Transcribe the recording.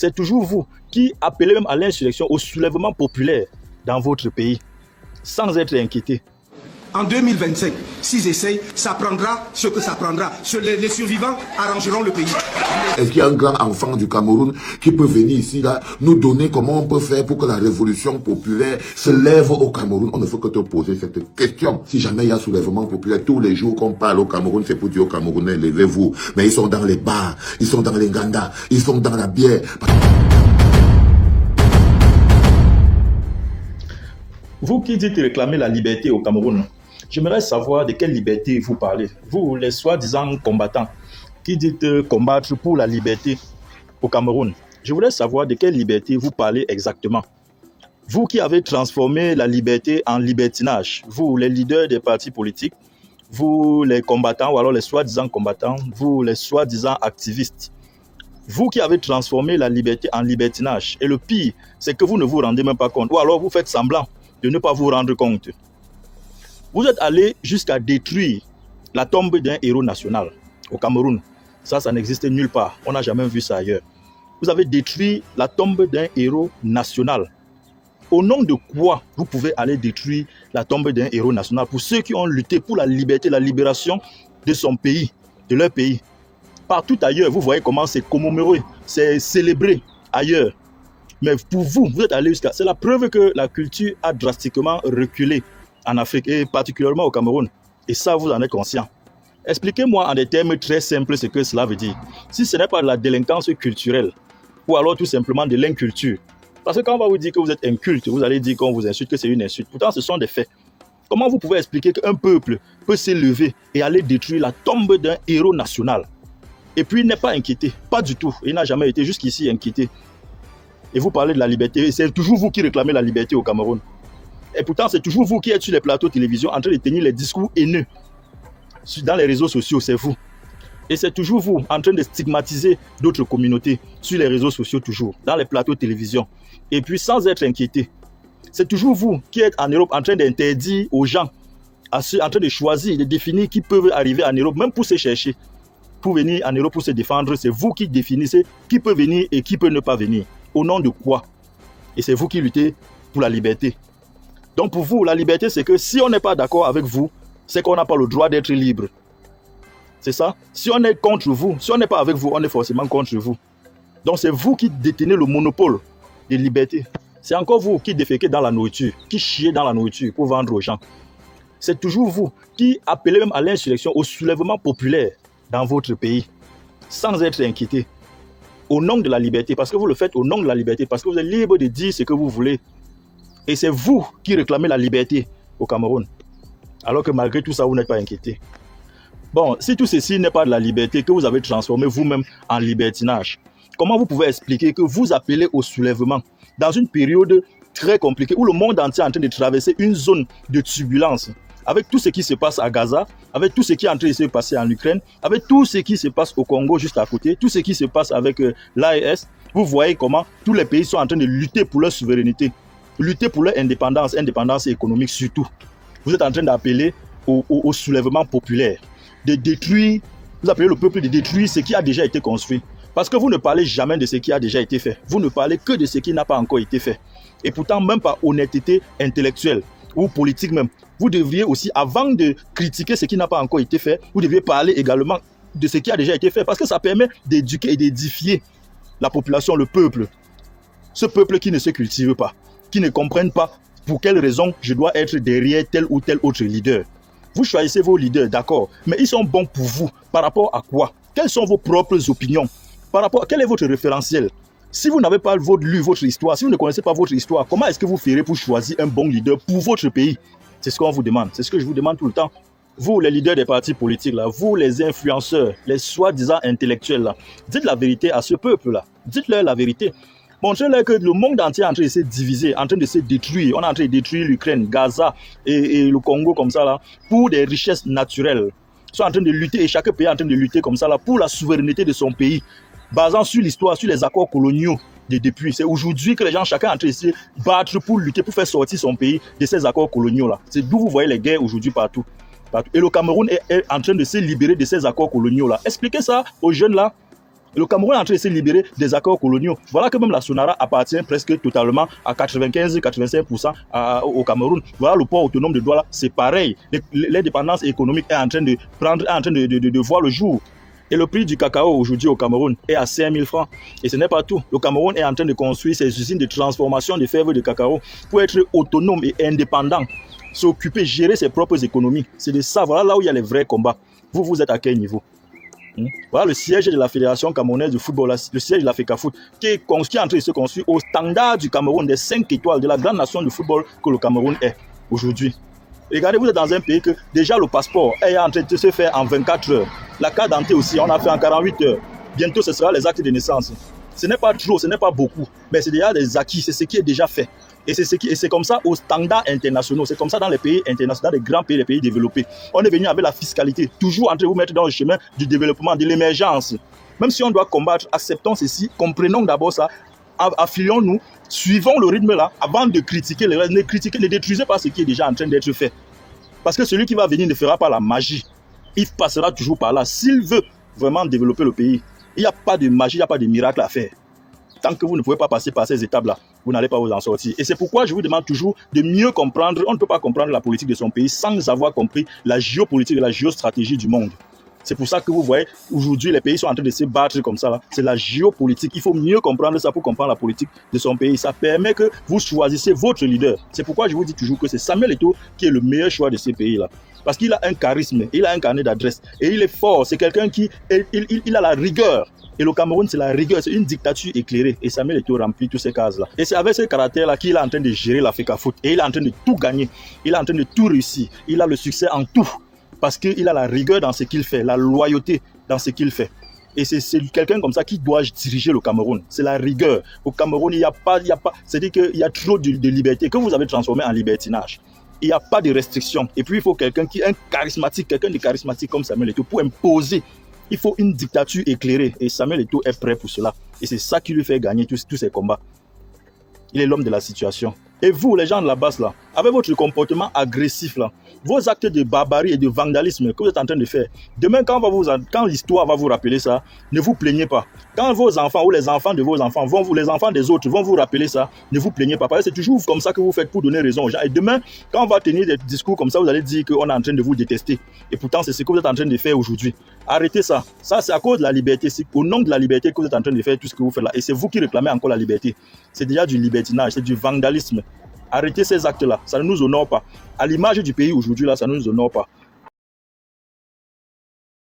C'est toujours vous qui appelez même à l'insurrection, au soulèvement populaire dans votre pays, sans être inquiété. En 2025, s'ils essayent, ça prendra ce que ça prendra. Les survivants arrangeront le pays. Est-ce qu'il y a un grand enfant du Cameroun qui peut venir ici, là, nous donner comment on peut faire pour que la révolution populaire se lève au Cameroun? On ne faut que te poser cette question. Si jamais il y a soulèvement populaire, tous les jours qu'on parle au Cameroun, c'est pour dire aux Camerounais, levez-vous. Mais ils sont dans les bars, ils sont dans les gandas, ils sont dans la bière. Vous qui dites réclamer la liberté au Cameroun, j'aimerais savoir de quelle liberté vous parlez. Vous, les soi-disant combattants, qui dites combattre pour la liberté au Cameroun. Je voudrais savoir de quelle liberté vous parlez exactement. Vous qui avez transformé la liberté en libertinage, vous, les leaders des partis politiques, vous, les combattants, ou alors les soi-disant combattants, vous, les soi-disant activistes, vous qui avez transformé la liberté en libertinage. Et le pire, c'est que vous ne vous rendez même pas compte, ou alors vous faites semblant de ne pas vous rendre compte. Vous êtes allé jusqu'à détruire la tombe d'un héros national au Cameroun. Ça n'existe nulle part. On n'a jamais vu ça ailleurs. Vous avez détruit la tombe d'un héros national. Au nom de quoi vous pouvez aller détruire la tombe d'un héros national pour ceux qui ont lutté pour la liberté, la libération de son pays, de leur pays. Partout ailleurs, vous voyez comment c'est commémoré, c'est célébré ailleurs. Mais pour vous, vous êtes allé jusqu'à... C'est la preuve que la culture a drastiquement reculé en Afrique et particulièrement au Cameroun. Et ça, vous en êtes conscient. Expliquez-moi en des termes très simples ce que cela veut dire. Si ce n'est pas de la délinquance culturelle ou alors tout simplement de l'inculture. Parce que quand on va vous dire que vous êtes inculte, vous allez dire qu'on vous insulte, que c'est une insulte. Pourtant, ce sont des faits. Comment vous pouvez expliquer qu'un peuple peut s'élever et aller détruire la tombe d'un héros national? Et puis, il n'est pas inquiété. Pas du tout. Il n'a jamais été jusqu'ici inquiété. Et vous parlez de la liberté, c'est toujours vous qui réclamez la liberté au Cameroun. Et pourtant, c'est toujours vous qui êtes sur les plateaux de télévision en train de tenir les discours haineux. Dans les réseaux sociaux, c'est vous. Et c'est toujours vous en train de stigmatiser d'autres communautés sur les réseaux sociaux, toujours, dans les plateaux de télévision. Et puis, sans être inquiété. C'est toujours vous qui êtes en Europe en train d'interdire aux gens, en train de choisir, de définir qui peuvent arriver en Europe, même pour se chercher. Pour venir en Europe, pour se défendre, c'est vous qui définissez qui peut venir et qui peut ne pas venir. Au nom de quoi? Et c'est vous qui luttez pour la liberté. Donc pour vous, la liberté, c'est que si on n'est pas d'accord avec vous, c'est qu'on n'a pas le droit d'être libre. C'est ça? Si on est contre vous, si on n'est pas avec vous, on est forcément contre vous. Donc c'est vous qui détenez le monopole de liberté. C'est encore vous qui déféquez dans la nourriture, qui chiez dans la nourriture pour vendre aux gens. C'est toujours vous qui appelez même à l'insurrection, au soulèvement populaire dans votre pays, sans être inquiété. Au nom de la liberté, parce que vous le faites au nom de la liberté, parce que vous êtes libre de dire ce que vous voulez. Et c'est vous qui réclamez la liberté au Cameroun. Alors que malgré tout ça, vous n'êtes pas inquiété. Bon, si tout ceci n'est pas de la liberté, que vous avez transformé vous-même en libertinage, comment vous pouvez expliquer que vous appelez au soulèvement dans une période très compliquée où le monde entier est en train de traverser une zone de turbulence, avec tout ce qui se passe à Gaza, avec tout ce qui est en train de se passer en Ukraine, avec tout ce qui se passe au Congo juste à côté, tout ce qui se passe avec l'AES, vous voyez comment tous les pays sont en train de lutter pour leur souveraineté, lutter pour leur indépendance, indépendance économique surtout. Vous êtes en train d'appeler au soulèvement populaire, de détruire, vous appelez le peuple de détruire ce qui a déjà été construit. Parce que vous ne parlez jamais de ce qui a déjà été fait. Vous ne parlez que de ce qui n'a pas encore été fait. Et pourtant, même par honnêteté intellectuelle ou politique même, vous devriez aussi, avant de critiquer ce qui n'a pas encore été fait, vous devriez parler également de ce qui a déjà été fait. Parce que ça permet d'éduquer et d'édifier la population, le peuple. Ce peuple qui ne se cultive pas, qui ne comprenne pas pour quelles raisons je dois être derrière tel ou tel autre leader. Vous choisissez vos leaders, d'accord, mais ils sont bons pour vous. Par rapport à quoi? Quelles sont vos propres opinions? Par rapport à quel est votre référentiel? Si vous n'avez pas lu votre histoire, si vous ne connaissez pas votre histoire, comment est-ce que vous ferez pour choisir un bon leader pour votre pays? C'est ce qu'on vous demande. C'est ce que je vous demande tout le temps. Vous, les leaders des partis politiques, là, vous, les influenceurs, les soi-disant intellectuels, là, dites la vérité à ce peuple-là. Dites-leur la vérité. Montrez-leur que le monde entier est en train de se diviser, en train de se détruire. On est en train de détruire l'Ukraine, Gaza et le Congo comme ça, là, pour des richesses naturelles. Ils sont en train de lutter, et chaque pays est en train de lutter comme ça, là, pour la souveraineté de son pays, basant sur l'histoire, sur les accords coloniaux de depuis. C'est aujourd'hui que les gens, chacun est en train de se battre pour lutter, pour faire sortir son pays de ces accords coloniaux-là. C'est d'où vous voyez les guerres aujourd'hui partout. Et le Cameroun est en train de se libérer de ces accords coloniaux-là. Expliquez ça aux jeunes là. Le Cameroun est en train de se libérer des accords coloniaux. Voilà que même la Sonara appartient presque totalement à 95-85% au Cameroun. Voilà le port autonome de Douala, c'est pareil. L'indépendance économique est en train de voir le jour. Et le prix du cacao aujourd'hui au Cameroun est à 5 000 francs. Et ce n'est pas tout. Le Cameroun est en train de construire ses usines de transformation de fèves de cacao pour être autonome et indépendant, s'occuper, gérer ses propres économies. C'est de ça, voilà là où il y a les vrais combats. Vous êtes à quel niveau? Voilà le siège de la Fédération camerounaise de football, le siège de la FECAFOOT, qui est en train de se construire au standard du Cameroun, des 5 étoiles de la grande nation de football que le Cameroun est aujourd'hui. Regardez, vous êtes dans un pays que déjà le passeport est en train de se faire en 24 heures. La carte d'identité aussi, on a fait en 48 heures. Bientôt, ce sera les actes de naissance. Ce n'est pas trop, ce n'est pas beaucoup, mais c'est déjà des acquis, c'est ce qui est déjà fait. Et c'est comme ça aux standards internationaux, c'est comme ça dans les pays internationaux, dans les grands pays, les pays développés. On est venu avec la fiscalité, toujours en train de vous mettre dans le chemin du développement, de l'émergence. Même si on doit combattre, acceptons ceci, comprenons d'abord ça, affilions-nous, suivons le rythme là, avant de critiquer le reste, ne détruisez pas ce qui est déjà en train d'être fait. Parce que celui qui va venir ne fera pas la magie. Il passera toujours par là. S'il veut vraiment développer le pays, il n'y a pas de magie, il n'y a pas de miracle à faire. Tant que vous ne pouvez pas passer par ces étapes-là, vous n'allez pas vous en sortir. Et c'est pourquoi je vous demande toujours de mieux comprendre. On ne peut pas comprendre la politique de son pays sans avoir compris la géopolitique et la géostratégie du monde. C'est pour ça que vous voyez, aujourd'hui, les pays sont en train de se battre comme ça. C'est la géopolitique. Il faut mieux comprendre ça pour comprendre la politique de son pays. Ça permet que vous choisissez votre leader. C'est pourquoi je vous dis toujours que c'est Samuel Eto'o qui est le meilleur choix de ces pays-là. Parce qu'il a un charisme, il a un carnet d'adresse. Et il est fort. C'est quelqu'un qui il a la rigueur. Et le Cameroun, c'est la rigueur, c'est une dictature éclairée. Et Samuel Eto'o remplit tous ces cases-là. Et c'est avec ce caractère-là qu'il est en train de gérer la FECAFOOT. Et il est en train de tout gagner. Il est en train de tout réussir. Il a le succès en tout. Parce qu'il a la rigueur dans ce qu'il fait, la loyauté dans ce qu'il fait. Et c'est quelqu'un comme ça qui doit diriger le Cameroun. C'est la rigueur. Au Cameroun, il n'y a pas, c'est-à-dire qu'il y a trop de liberté que vous avez transformé en libertinage. Il n'y a pas de restrictions. Et puis, il faut quelqu'un qui est un charismatique, quelqu'un de charismatique comme Samuel Eto'o pour imposer. Il faut une dictature éclairée. Et Samuel Eto'o est prêt pour cela. Et c'est ça qui lui fait gagner tous ses combats. Il est l'homme de la situation. Et vous, les gens de la base, là, avec votre comportement agressif, là, vos actes de barbarie et de vandalisme que vous êtes en train de faire, demain, quand l'histoire va vous rappeler ça, ne vous plaignez pas. Quand vos enfants ou les enfants de vos enfants, les enfants des autres vont vous rappeler ça, ne vous plaignez pas. Parce que c'est toujours comme ça que vous faites pour donner raison aux gens. Et demain, quand on va tenir des discours comme ça, vous allez dire qu'on est en train de vous détester. Et pourtant, c'est ce que vous êtes en train de faire aujourd'hui. Arrêtez ça. Ça, c'est à cause de la liberté. C'est au nom de la liberté que vous êtes en train de faire tout ce que vous faites là. Et c'est vous qui réclamez encore la liberté. C'est déjà du libertinage, c'est du vandalisme. Arrêtez ces actes-là, ça ne nous honore pas. À l'image du pays aujourd'hui, là, ça ne nous honore pas.